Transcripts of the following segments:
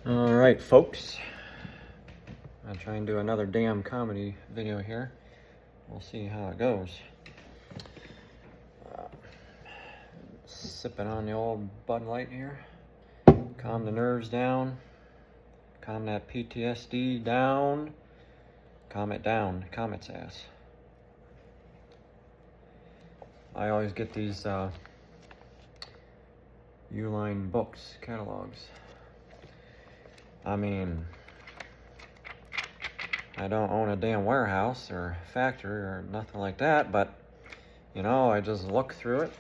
Alright folks, I'll try and do another damn comedy video here. We'll see how it goes. Sipping on the old Bud Light here. Calm the nerves down. Calm that PTSD down. Calm it down. Calm its ass. I always get these Uline books, catalogs. I mean, I don't own a damn warehouse or factory or nothing like that, but, you know, I just look through it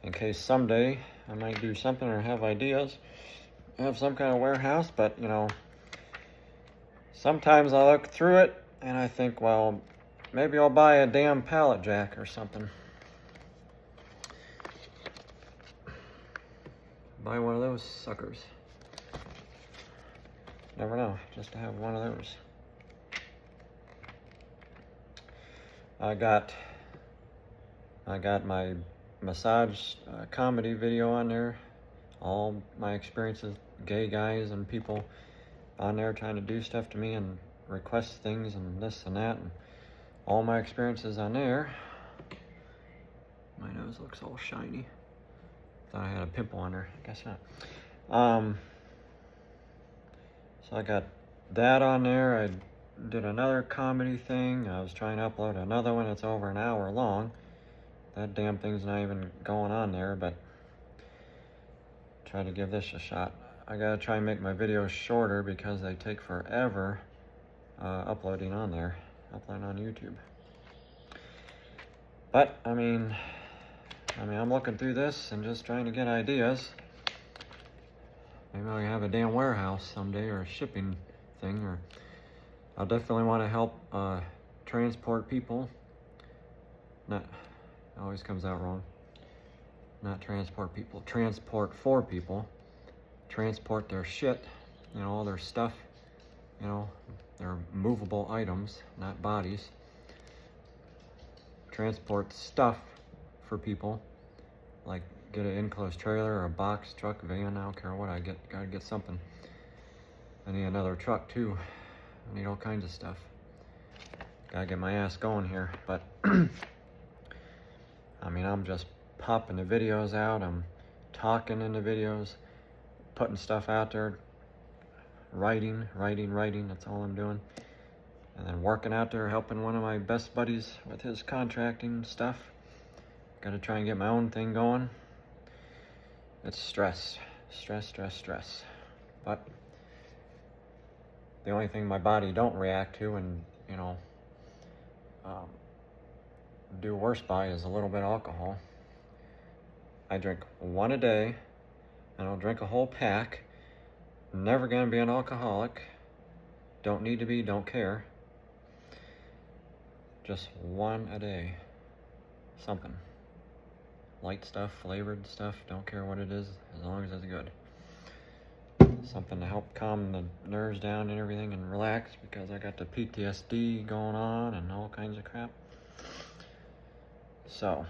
in case someday I might do something or have ideas, have some kind of warehouse. But, you know, sometimes I look through it and I think, well, maybe I'll buy a damn pallet jack or something. Buy one of those suckers. Never know, just to have one of those. I got my massage comedy video on there. All my experiences, gay guys and people on there trying to do stuff to me and request things and this and that, and all my experiences on there. My nose looks all shiny. Thought I had a pimple on there. I guess not. So I got that on there. I did another comedy thing. I was trying to upload another one. It's over an hour long. That damn thing's not even going on there, but try to give this a shot. I gotta try and make my videos shorter because they take forever uploading on there, uploading on YouTube. But I mean, I'm looking through this and just trying to get ideas. Maybe I'll have a damn warehouse someday, or a shipping thing, or I'll definitely want to help transport people. Not, it always comes out wrong. Not transport people, transport for people. Transport their shit, you know, all their stuff, you know, their movable items, not bodies. Transport stuff for people, like get an enclosed trailer or a box truck, van, I don't care what I get, gotta get something. I need another truck too. I need all kinds of stuff. Gotta get my ass going here, but I mean, I'm just popping the videos out, I'm talking in the videos, putting stuff out there, writing, that's all I'm doing. And then working out there, helping one of my best buddies with his contracting stuff. Gotta try and get my own thing going. It's stress. But the only thing my body don't react to and, you know, do worse by is a little bit of alcohol. I drink one a day. I don't drink a whole pack. Never gonna be an alcoholic. Don't need to be, don't care. Just one a day. Something. Light stuff, flavored stuff, don't care what it is, as long as it's good. Something to help calm the nerves down and everything and relax, because I got the PTSD going on and all kinds of crap. So,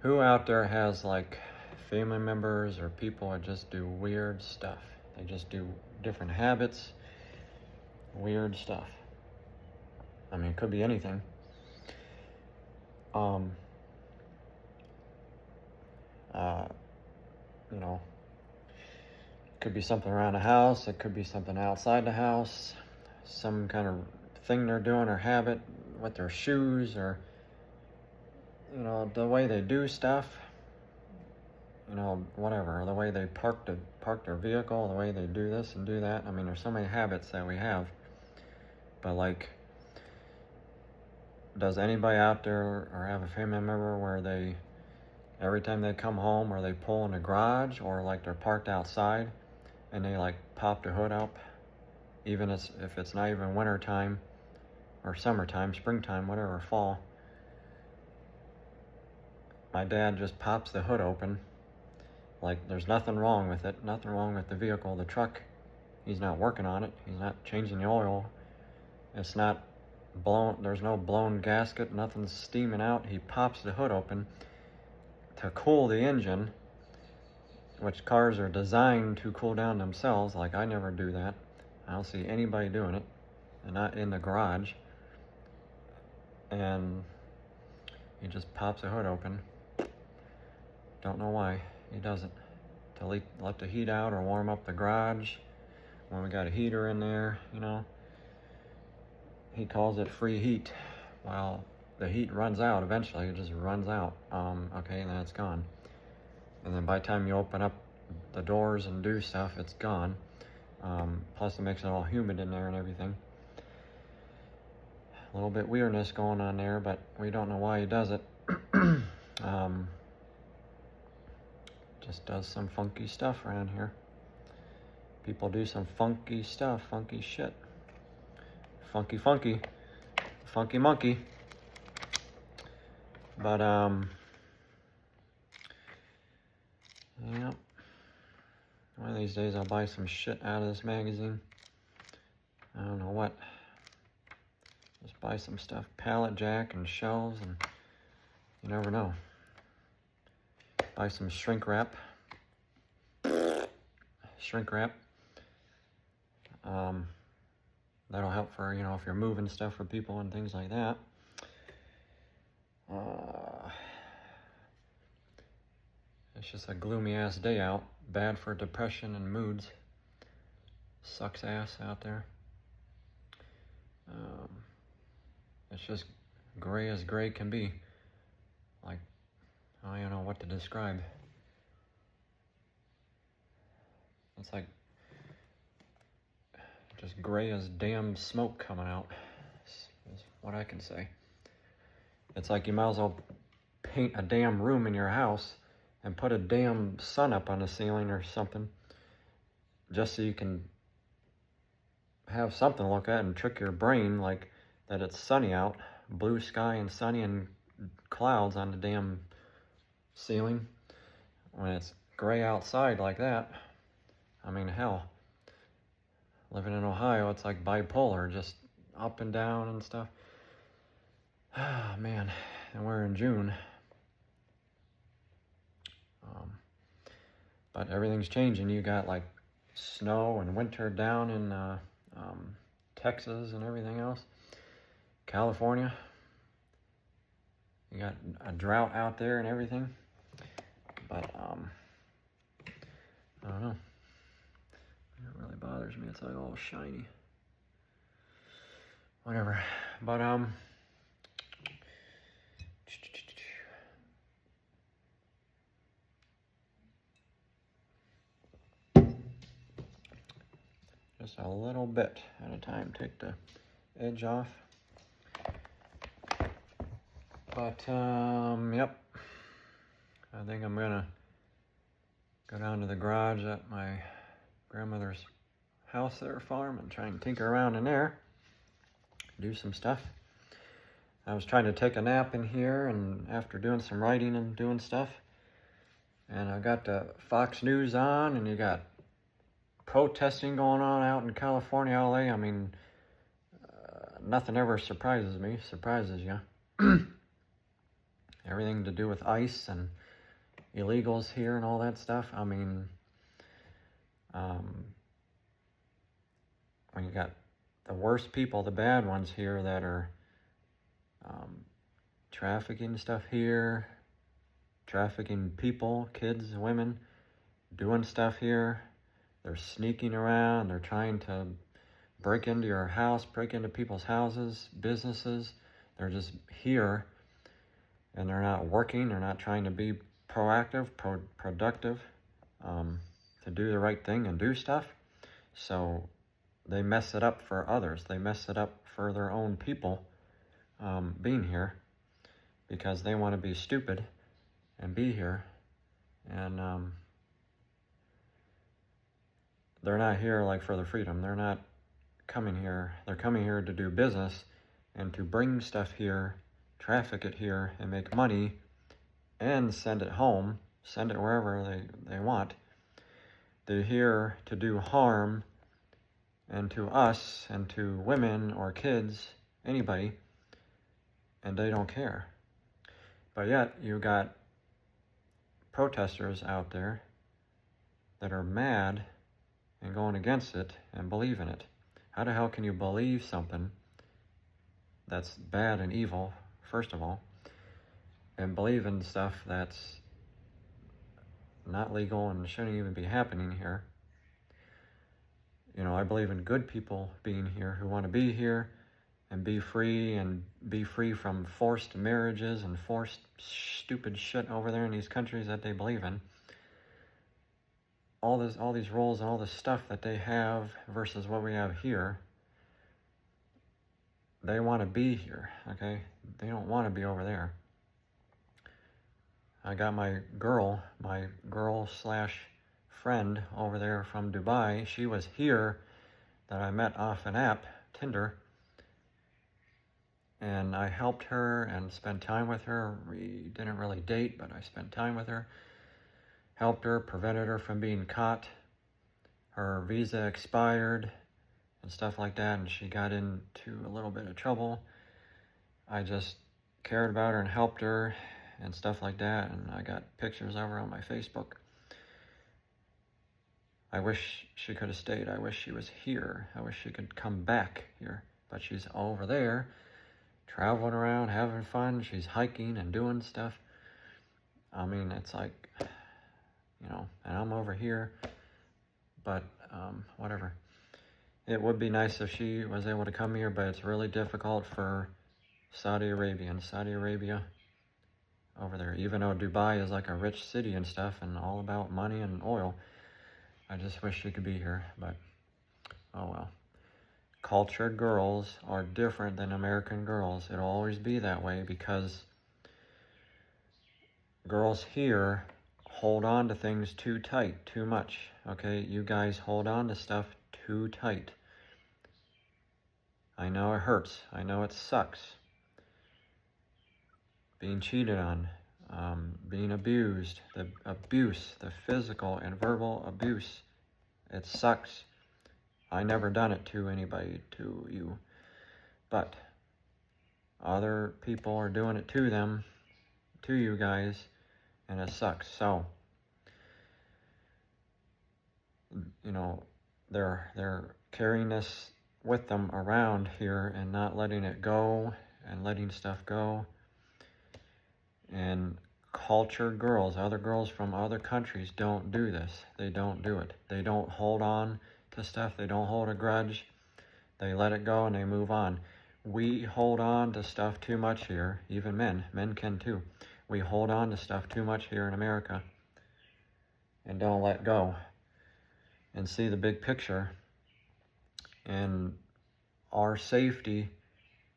who out there has like family members or people that just do weird stuff? They just do different habits, weird stuff. I mean, it could be anything. You know, it could be something around the house, it could be something outside the house, some kind of thing they're doing or habit with their shoes, or, you know, the way they do stuff, you know, whatever, or the way they park their vehicle, the way they do this and do that. I mean, there's so many habits that we have, but like, does anybody out there or have a family member where they, every time they come home, or they pull in the garage, or like they're parked outside and they like pop the hood up, even if it's not even winter time or summertime, springtime, whatever, fall. My dad just pops the hood open, like there's nothing wrong with it, nothing wrong with the vehicle, the truck. He's not working on it, he's not changing the oil, it's not blown, there's no blown gasket, nothing's steaming out. He pops the hood open, to cool the engine, which cars are designed to cool down themselves. Like, I never do that. I don't see anybody doing it, and not in the garage. And he just pops the hood open. Don't know why he does it. To let the heat out or warm up the garage when we got a heater in there, you know. He calls it free heat. Well, the heat runs out eventually. It just runs out. Okay, and then it's gone. And then by the time you open up the doors and do stuff, it's gone. Plus it makes it all humid in there and everything. A little bit weirdness going on there, but we don't know why he does it. Just does some funky stuff around here. People do some funky stuff, funky shit. Funky monkey. But yeah. One of these days I'll buy some shit out of this magazine. I don't know what. Just buy some stuff, pallet jack and shelves, and you never know. Buy some shrink wrap. That'll help for, you know, if you're moving stuff for people and things like that. It's just a gloomy ass day out. Bad for depression and moods. Sucks ass out there. It's just gray as gray can be. Like, I don't even know what to describe. It's like just gray as damn smoke coming out, is what I can say. It's like you might as well paint a damn room in your house and put a damn sun up on the ceiling or something, just so you can have something to look at and trick your brain like that it's sunny out, blue sky and sunny and clouds on the damn ceiling. When it's gray outside like that, I mean, hell, living in Ohio, it's like bipolar, just up and down and stuff. Ah, man, and we're in June. But everything's changing. You got like snow and winter down in Texas and everything else. California. You got a drought out there and everything. But I don't know. It really bothers me. It's like all shiny. Whatever. But just a little bit at a time. Take the edge off. But yep. I think I'm gonna go down to the garage at my grandmother's house there, farm, and try and tinker around in there. Do some stuff. I was trying to take a nap in here, and after doing some writing and doing stuff, and I got the Fox News on, and you got protesting going on out in California, LA. I mean, nothing ever surprises you. Everything to do with ICE and illegals here and all that stuff. I mean, when you got the worst people, the bad ones here that are trafficking stuff here, trafficking people, kids, women, doing stuff here. They're sneaking around. They're trying to break into your house, break into people's houses, businesses. They're just here, and they're not working. They're not trying to be proactive, productive, to do the right thing and do stuff. So they mess it up for others. They mess it up for their own people being here, because they want to be stupid and be here. And they're not here like for the freedom. They're not coming here. They're coming here to do business and to bring stuff here, traffic it here, and make money, and send it home, send it wherever they want. They're here to do harm, and to us, and to women or kids, anybody, and they don't care. But yet, you got protesters out there that are mad and going against it and believe in it. How the hell can you believe something that's bad and evil, first of all, and believe in stuff that's not legal and shouldn't even be happening here? You know, I believe in good people being here who want to be here and be free from forced marriages and forced stupid shit over there in these countries that they believe in. All these roles and all this stuff that they have versus what we have here. They want to be here, okay? They don't want to be over there. I got my girl slash friend over there from Dubai. She was here that I met off an app, Tinder. And I helped her and spent time with her. We didn't really date, but I spent time with her. Helped her, prevented her from being caught. Her visa expired and stuff like that, and she got into a little bit of trouble. I just cared about her and helped her and stuff like that, and I got pictures of her on my Facebook. I wish she could have stayed. I wish she was here. I wish she could come back here, but she's over there, traveling around, having fun. She's hiking and doing stuff. I mean, it's like, you know, and I'm over here, but whatever. It would be nice if she was able to come here, but it's really difficult for Saudi Arabia over there. Even though Dubai is like a rich city and stuff and all about money and oil, I just wish she could be here, but oh well. Cultured girls are different than American girls. It'll always be that way because girls here hold on to things too tight, too much, okay? You guys hold on to stuff too tight. I know it hurts. I know it sucks. Being cheated on, being abused, the physical and verbal abuse, it sucks. I never done it to anybody, to you, but other people are doing it to them, to you guys, and it sucks. So, you know, they're carrying this with them around here and not letting it go and letting stuff go. And cultured girls, other girls from other countries don't do this. They don't do it. They don't hold on to stuff. They don't hold a grudge. They let it go and they move on. We hold on to stuff too much here. Even men can too. We hold on to stuff too much here in America and don't let go and see the big picture and our safety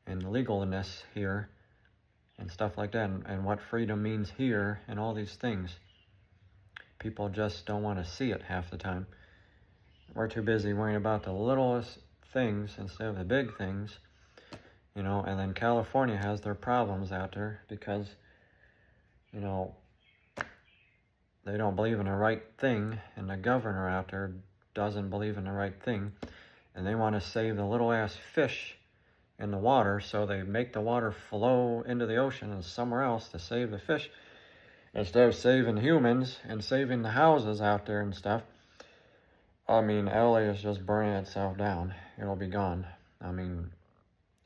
and legalness here and stuff like that, and what freedom means here and all these things. People just don't want to see it half the time. We're too busy worrying about the littlest things instead of the big things, you know. And then California has their problems out there because, you know, they don't believe in the right thing, and the governor out there doesn't believe in the right thing, and they want to save the little ass fish in the water, so they make the water flow into the ocean and somewhere else to save the fish instead of saving humans and saving the houses out there and stuff. I mean, LA is just burning itself down. It'll be gone. I mean,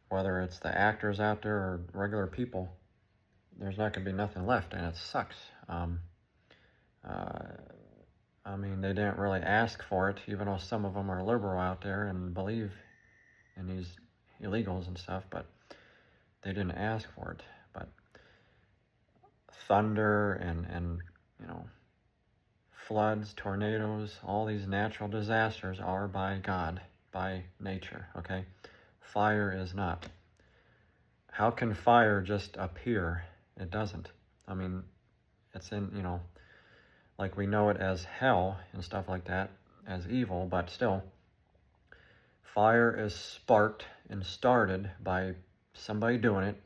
whether it's the actors out there or regular people, there's not going to be nothing left, and it sucks. I mean, they didn't really ask for it, even though some of them are liberal out there and believe in these illegals and stuff, but they didn't ask for it. But thunder and you know, floods, tornadoes, all these natural disasters are by God, by nature, okay? Fire is not. How can fire just appear? It doesn't. I mean, it's in, you know, like we know it as hell and stuff like that, as evil, but still, fire is sparked and started by somebody doing it,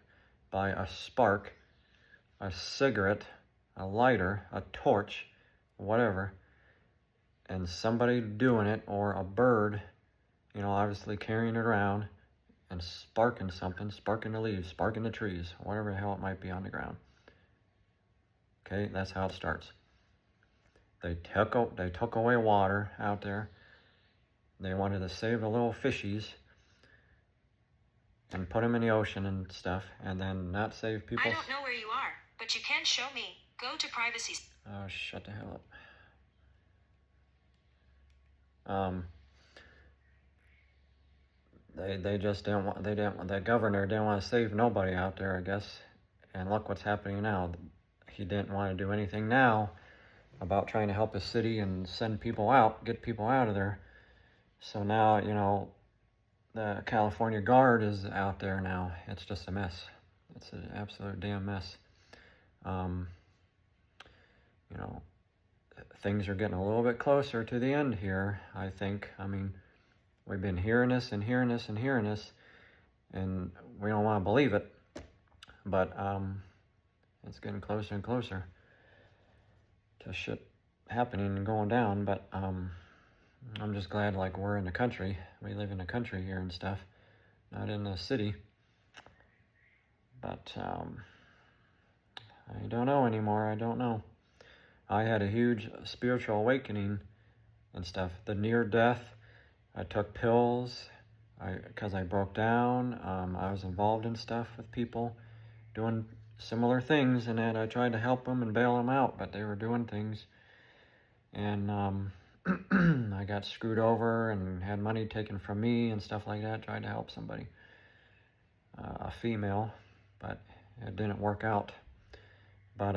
by a spark, a cigarette, a lighter, a torch, whatever, and somebody doing it, or a bird, you know, obviously carrying it around and sparking something, sparking the leaves, sparking the trees, whatever the hell it might be on the ground. Okay, that's how it starts. They took away water out there. They wanted to save the little fishies and put them in the ocean and stuff, and then not save people. I don't know where you are, but you can show me. Go to privacy. Oh, shut the hell up. They just didn't want, the governor didn't want to save nobody out there, I guess. And look what's happening now. He didn't want to do anything now about trying to help his city and send people out, get people out of there. So now, you know, the California Guard is out there now. It's just a mess. It's an absolute damn mess. You know, things are getting a little bit closer to the end here, I think. I mean, we've been hearing this and hearing this and hearing this, and we don't want to believe it. But it's getting closer and closer to shit happening and going down. But I'm just glad, like, we're in the country. We live in the country here and stuff, not in the city. But I don't know anymore. I don't know. I had a huge spiritual awakening and stuff. The near death, I took pills because I broke down. I was involved in stuff with people doing similar things, and then I tried to help them and bail them out, but they were doing things. And I got screwed over and had money taken from me and stuff like that. Tried to help somebody, a female, but it didn't work out. But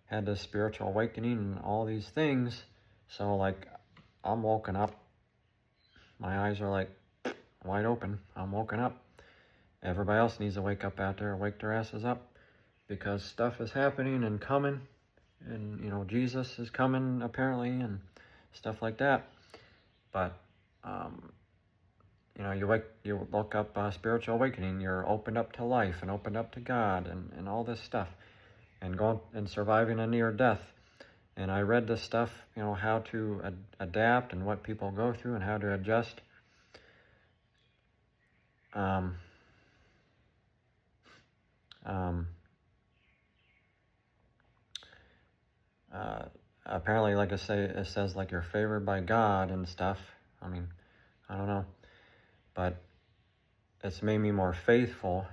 had this spiritual awakening and all these things. So, like, I'm woken up. My eyes are like wide open. I'm woken up. Everybody else needs to wake up out there, wake their asses up, because stuff is happening and coming, and, you know, Jesus is coming apparently and stuff like that. But you know, you look up spiritual awakening. You're opened up to life and opened up to God and all this stuff, and going and surviving a near death. And I read this stuff, you know, how to adapt and what people go through and how to adjust. Apparently, like I say, it says, like, you're favored by God and stuff. I mean, I don't know, but it's made me more faithful,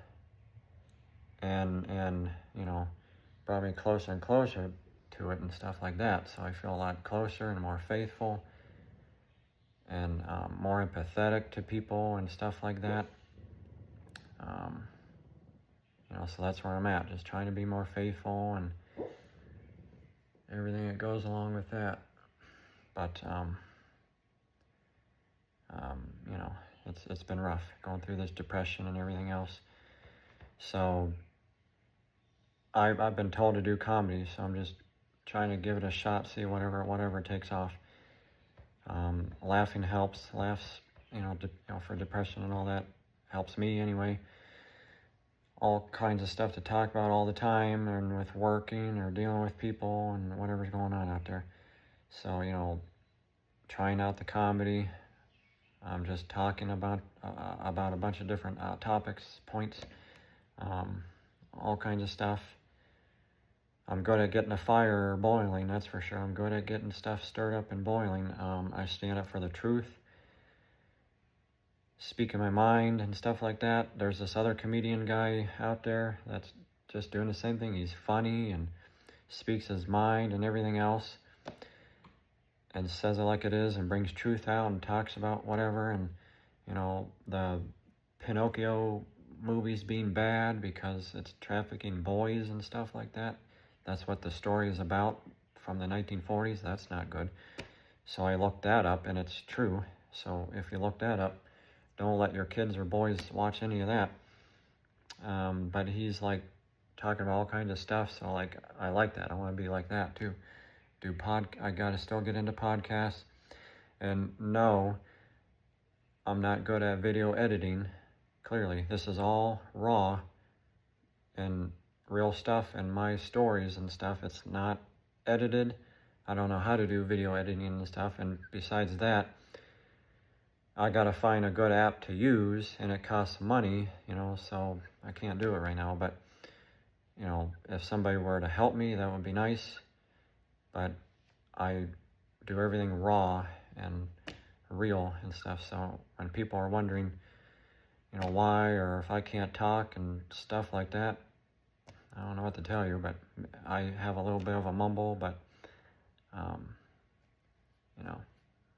and you know, brought me closer and closer to it and stuff like that. So I feel a lot closer and more faithful, and more empathetic to people and stuff like that. You know, so that's where I'm at, just trying to be more faithful and everything that goes along with that. But you know, it's been rough going through this depression and everything else. So I've been told to do comedy, so I'm just trying to give it a shot, see whatever takes off. Laughing helps. Laughs, you know, for depression and all that helps me anyway. All kinds of stuff to talk about all the time, and with working or dealing with people and whatever's going on out there. So, you know, trying out the comedy. I'm just talking about a bunch of different topics, points, all kinds of stuff. I'm good at getting a fire boiling, that's for sure. I'm good at getting stuff stirred up and boiling. I stand up for the truth, speaking my mind and stuff like that. There's this other comedian guy out there that's just doing the same thing. He's funny and speaks his mind and everything else, and says it like it is, and brings truth out and talks about whatever. And, you know, the Pinocchio movies being bad because it's trafficking boys and stuff like that. That's what the story is about from the 1940s. That's not good. So I looked that up, and it's true. So if you look that up, don't let your kids or boys watch any of that. But he's, like, talking about all kinds of stuff. So, like, I like that. I want to be like that too. I gotta still get into podcasts. And no, I'm not good at video editing. Clearly, this is all raw and real stuff and my stories and stuff. It's not edited. I don't know how to do video editing and stuff. And besides that, I gotta find a good app to use, and it costs money, you know, so I can't do it right now. But, you know, if somebody were to help me, that would be nice. but I do everything raw and real and stuff. So when people are wondering, why, or if I can't talk and stuff like that, I don't know what to tell you, but I have a little bit of a mumble, but,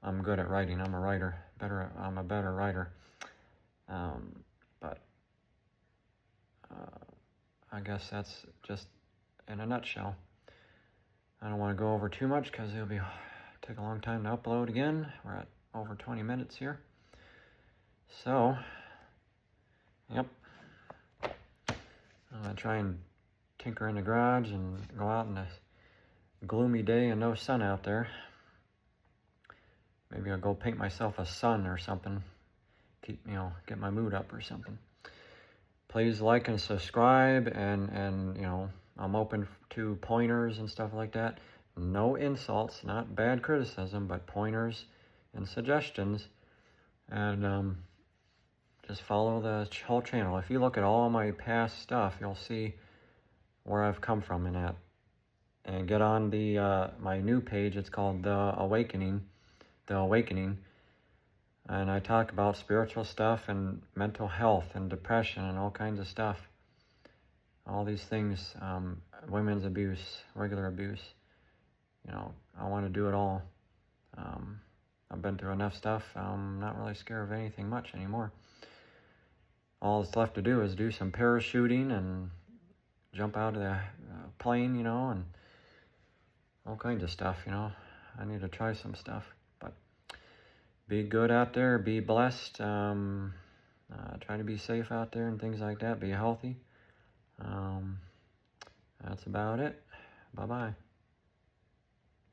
I'm good at writing. I'm a writer. I'm a better writer. But I guess that's just in a nutshell. I don't want to go over too much because it'll take a long time to upload again. We're at over 20 minutes here. So, yep. I'm going to try and tinker in the garage and go out in a gloomy day and no sun out there. Maybe I'll go paint myself a sun or something. Get my mood up or something. Please like and subscribe, and I'm open to pointers and stuff like that. No insults, not bad criticism, but pointers and suggestions. And just follow the whole channel. If you look at all my past stuff, you'll see where I've come from in that. And get on the my new page. It's called The Awakening. And I talk about spiritual stuff and mental health and depression and all kinds of stuff. All these things, women's abuse, regular abuse. I want to do it all. I've been through enough stuff. I'm not really scared of anything much anymore. All that's left to do is do some parachuting and jump out of the plane, and all kinds of stuff, I need to try some stuff. But be good out there. Be blessed. Try to be safe out there and things like that. Be healthy. That's about it. Bye-bye.